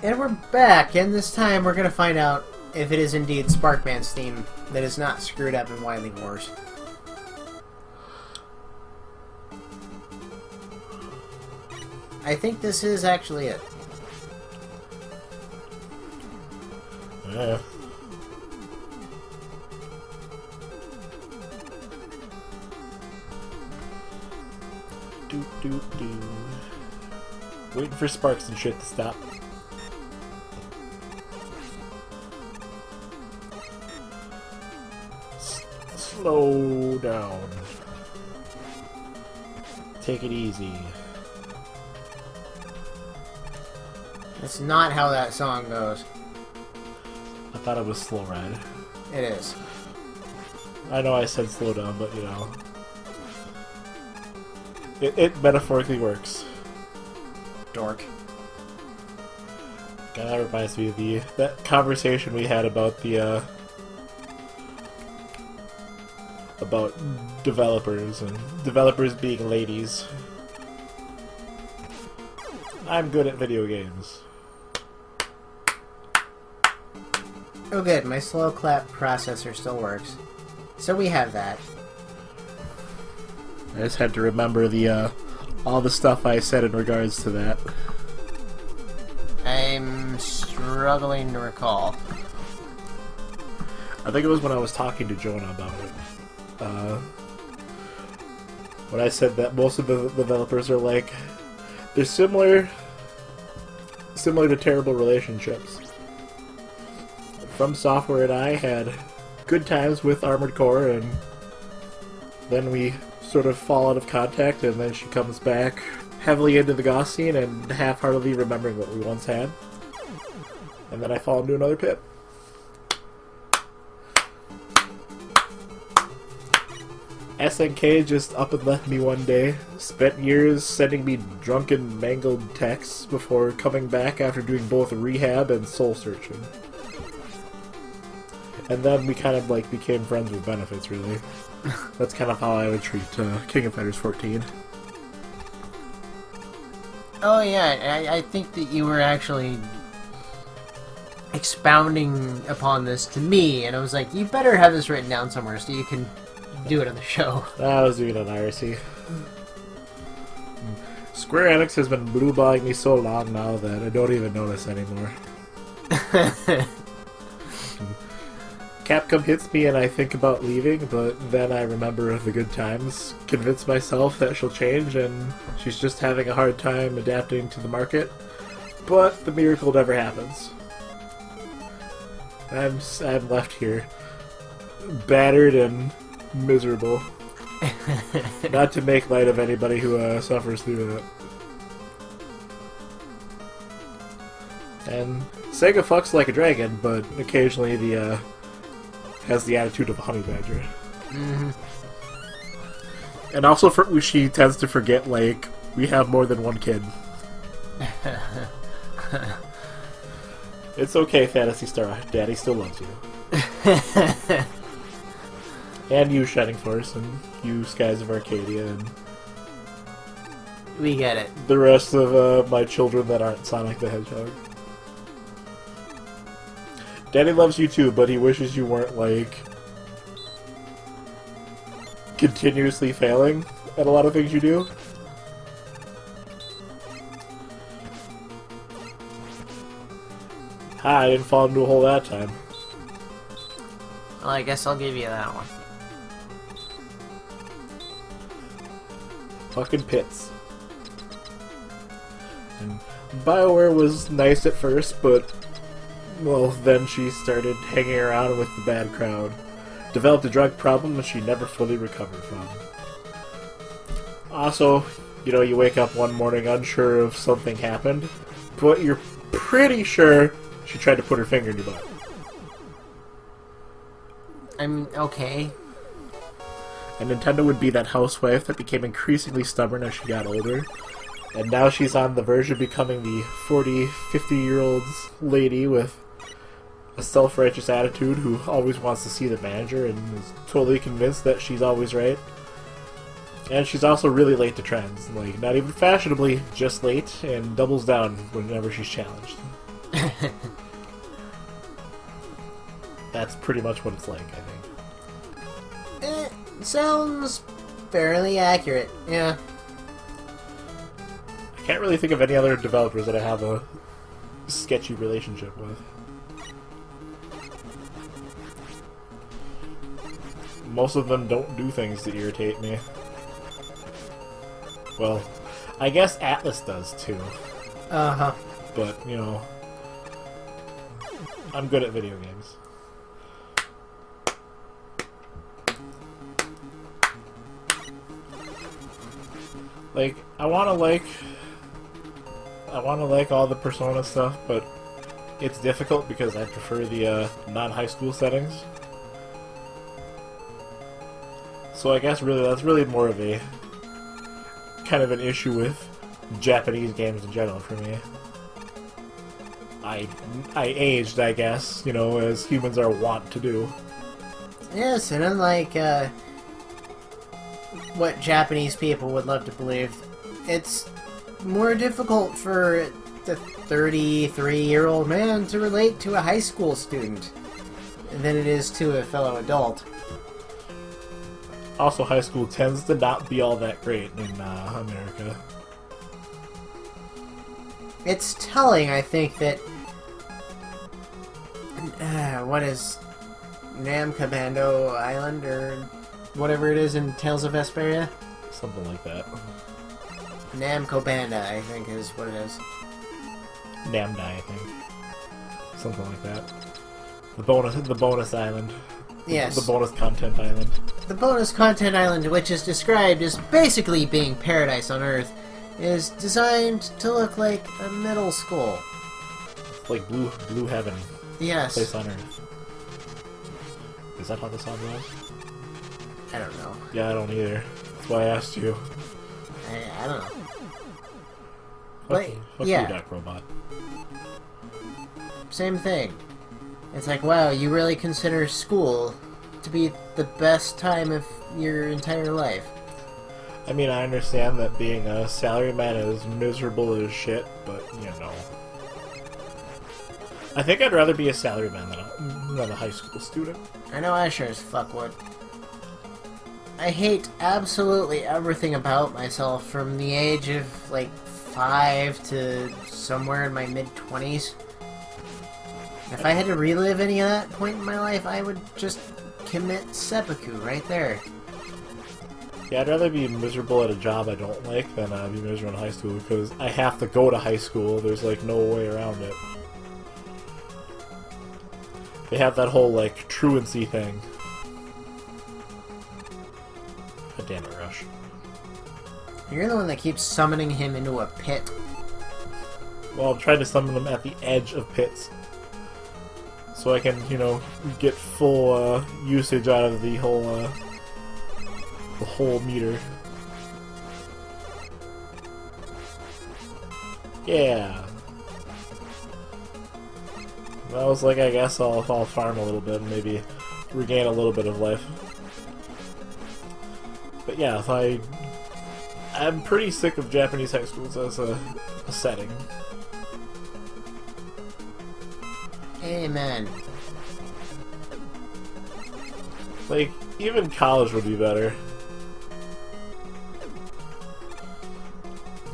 And we're back, and this time we're going to find out if it is indeed Sparkman's theme that is not screwed up in Wily Wars. I think this is actually it. Yeah. Do. Waiting for sparks and shit to stop. Slow down. Take it easy. That's not how that song goes. I thought it was slow ride. It is. I know I said slow down, but you know. It metaphorically works. Dork. God, that reminds me of that conversation we had about the about developers and developers being ladies. I'm good at video games. Oh good, my slow clap processor still works. So we have that. I just had to remember the all the stuff I said in regards to that. I'm struggling to recall. I think it was when I was talking to Jonah about it. When I said that most of the developers are like, they're similar to terrible relationships. From Software and I had good times with Armored Core, and then we sort of fall out of contact, and then she comes back heavily into the goth scene and half-heartedly remembering what we once had. And then I fall into another pit. SNK just up and left me one day, spent years sending me drunken, mangled texts before coming back after doing both rehab and soul searching. And then we kind of like became friends with benefits, really. That's kind of how I would treat King of Fighters 14. Oh yeah, I think that you were actually expounding upon this to me, and I was like, you better have this written down somewhere so you can do it on the show. I was doing it on IRC. Square Enix has been blue-balling me so long now that I don't even notice anymore. Capcom hits me and I think about leaving, but then I remember the good times, convince myself that she'll change and she's just having a hard time adapting to the market, but the miracle never happens. I'm left here, battered and miserable. Not to make light of anybody who suffers through that. And Sega fucks like a dragon, but occasionally the has the attitude of a honey badger. Mm-hmm. And also, she tends to forget, like, we have more than one kid. It's okay, Phantasy Star. Daddy still loves you. And you, Shining Force, and you, Skies of Arcadia, and we get it. the rest of my children that aren't Sonic the Hedgehog. Daddy loves you too, but he wishes you weren't, like, continuously failing at a lot of things you do. Ha, I didn't fall into a hole that time. Well, I guess I'll give you that one. Fucking pits. And BioWare was nice at first, but, well, then she started hanging around with the bad crowd. Developed a drug problem that she never fully recovered from. Also, you know, you wake up one morning unsure if something happened, but you're pretty sure she tried to put her finger in your butt. I'm okay. And Nintendo would be that housewife that became increasingly stubborn as she got older. And now she's on the verge of becoming the 40, 50-year-old lady with a self-righteous attitude who always wants to see the manager and is totally convinced that she's always right. And she's also really late to trends. Like, not even fashionably, just late, and doubles down whenever she's challenged. That's pretty much what it's like, I think. Sounds fairly accurate, yeah. I can't really think of any other developers that I have a sketchy relationship with. Most of them don't do things to irritate me. Well, I guess Atlas does too. Uh-huh. But, you know, I'm good at video games. Like, I wanna like all the Persona stuff, but it's difficult because I prefer the non-high school settings. So I guess really that's really more of a kind of an issue with Japanese games in general for me. I aged, I guess, you know, as humans are wont to do. Yes, and unlike what Japanese people would love to believe, it's more difficult for the 33-year-old man to relate to a high school student than it is to a fellow adult. Also, high school tends to not be all that great in America. It's telling, I think, that what is Namkabando Island or whatever it is in Tales of Vesperia? Something like that. Namkobanda, I think, is what it is. Namdai, I think. Something like that. The bonus island. Yes. The bonus content island. The bonus content island, which is described as basically being paradise on Earth, is designed to look like a middle school. Like blue heaven. Yes. Place on Earth. Is that how the song goes? I don't know. Yeah, I don't either. That's why I asked you. I don't know. Fuck yeah. you, Doc Robot. Same thing. It's like, wow, you really consider school to be the best time of your entire life. I mean, I understand that being a salaryman is miserable as shit, but, you know. I think I'd rather be a salaryman than a high school student. I know I sure as fuck would. I hate absolutely everything about myself from the age of, like, 5 to somewhere in my mid-20s. If I had to relive any of that point in my life, I would just commit seppuku right there. Yeah, I'd rather be miserable at a job I don't like than be miserable in high school, because I have to go to high school. There's, like, no way around it. They have that whole, like, truancy thing. God damn it, Rush. You're the one that keeps summoning him into a pit. Well, I'm trying to summon them at the edge of pits. So I can, you know, get full usage out of the whole meter. Yeah. I was like, I guess I'll farm a little bit and maybe regain a little bit of life. But yeah, I'm pretty sick of Japanese high schools as a setting. Amen. Like, even college would be better.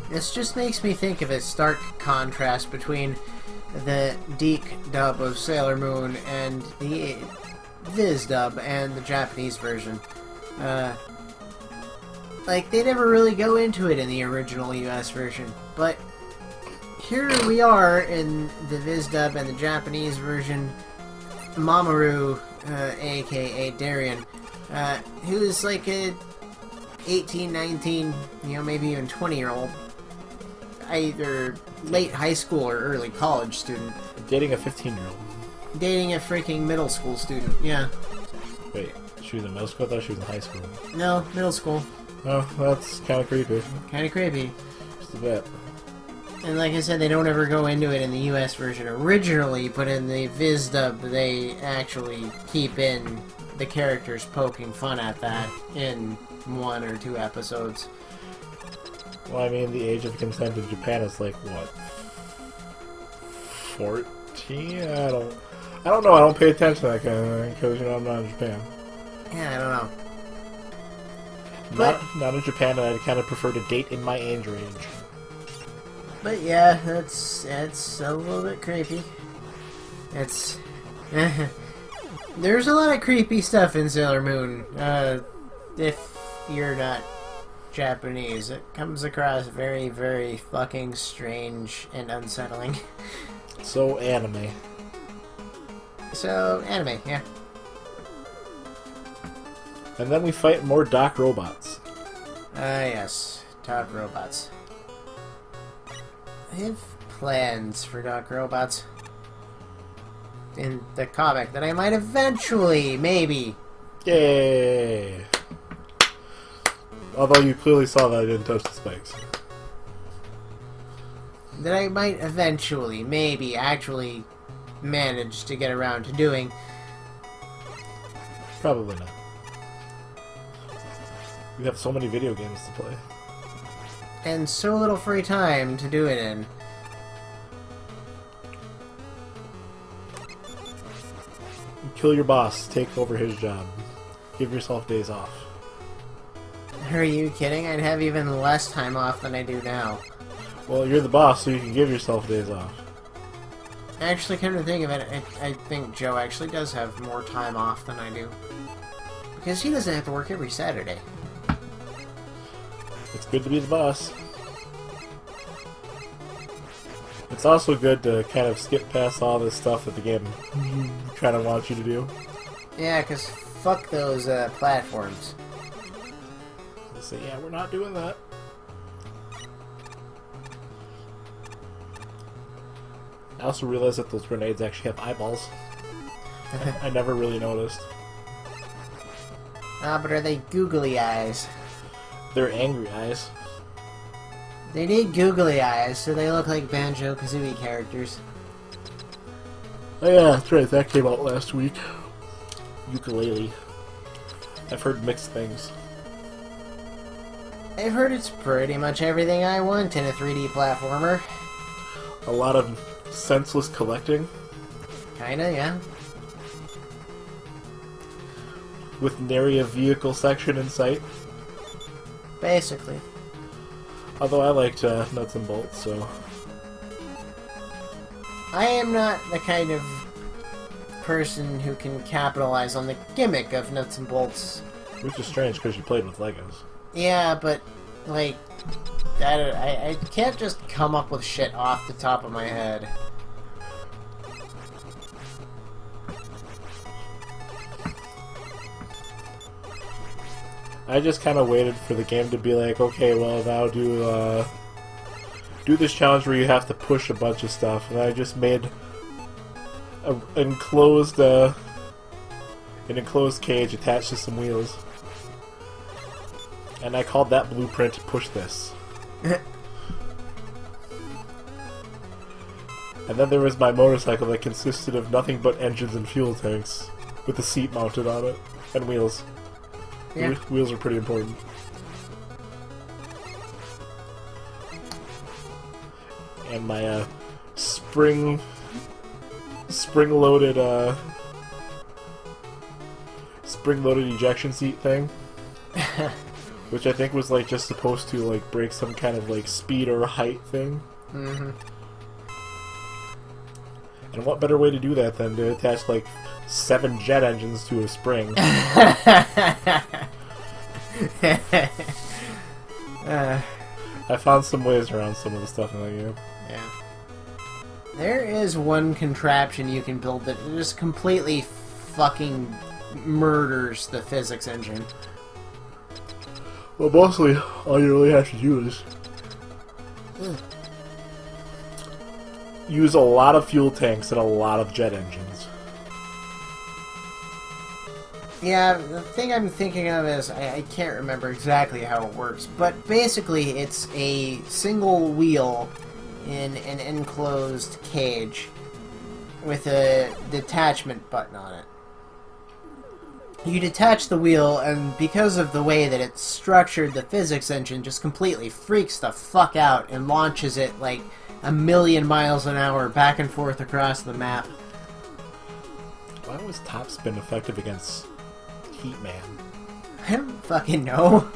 This just makes me think of a stark contrast between the Deke dub of Sailor Moon and the Viz dub and the Japanese version. Like, they never really go into it in the original US version, but here we are in the Viz dub and the Japanese version. Mamoru, aka Darien, who's like a 18, 19, you know, maybe even 20-year-old, either late high school or early college student. Dating a 15-year-old. Dating a freaking middle school student, yeah. Wait, she was in middle school? I thought she was in high school. No, middle school. Oh, that's kind of creepy. Kind of creepy. Just a bit. And like I said, they don't ever go into it in the US version originally, but in the Viz dub, they actually keep in the characters poking fun at that in 1 or 2 episodes. Well, I mean, the age of consent in Japan is like, what? 14? I don't know. I don't pay attention to that kind of thing because I'm not in Japan. Yeah, I don't know. But, Not in Japan, and I kind of prefer to date in my age range. But yeah, it's a little bit creepy. It's there's a lot of creepy stuff in Sailor Moon. If you're not Japanese, it comes across very, very fucking strange and unsettling. So anime. So anime, yeah. And then we fight more Doc robots. Yes, Doc robots. I have plans for Doc robots in the comic that I might eventually, maybe. Yay! Although you clearly saw that I didn't touch the spikes. That I might eventually, maybe, actually manage to get around to doing. Probably not. We have so many video games to play. And so little free time to do it in. Kill your boss, take over his job. Give yourself days off. Are you kidding? I'd have even less time off than I do now. Well, you're the boss, so you can give yourself days off. Actually, come to think of it, I think Joe actually does have more time off than I do. Because he doesn't have to work every Saturday. It's good to be the boss. It's also good to kind of skip past all this stuff that the game kind of wants you to do. Yeah, because fuck those platforms. They say, yeah, we're not doing that. I also realized that those grenades actually have eyeballs. I never really noticed. Ah, but are they googly eyes? They're angry eyes. They need googly eyes, so they look like Banjo-Kazooie characters. Oh yeah, that's right, that came out last week. Ukulele. I've heard mixed things. I've heard it's pretty much everything I want in a 3D platformer. A lot of senseless collecting. Kinda, yeah. With nary a vehicle section in sight. Basically. Although I liked nuts and bolts, so... I am not the kind of person who can capitalize on the gimmick of nuts and bolts. Which is strange, because you played with Legos. Yeah, but, like, I can't just come up with shit off the top of my head. I just kind of waited for the game to be like, okay, well, now do this challenge where you have to push a bunch of stuff, and I just made an enclosed cage attached to some wheels, and I called that blueprint "Push This." And then there was my motorcycle that consisted of nothing but engines and fuel tanks, with a seat mounted on it and wheels. Yeah. Wheels are pretty important. And my spring-loaded ejection seat thing, which I think was like just supposed to like break some kind of like speed or height thing. Mm-hmm. And what better way to do that than to attach like 7 jet engines to a spring? I found some ways around some of the stuff in that game. Yeah. There is one contraption you can build that just completely fucking murders the physics engine. Well, mostly all you really have to do is use a lot of fuel tanks and a lot of jet engines. Yeah, the thing I'm thinking of is, I can't remember exactly how it works, but basically it's a single wheel in an enclosed cage with a detachment button on it. You detach the wheel, and because of the way that it's structured, the physics engine just completely freaks the fuck out and launches it like a million miles an hour back and forth across the map. Why was Topspin effective against Heat Man? I don't fucking know.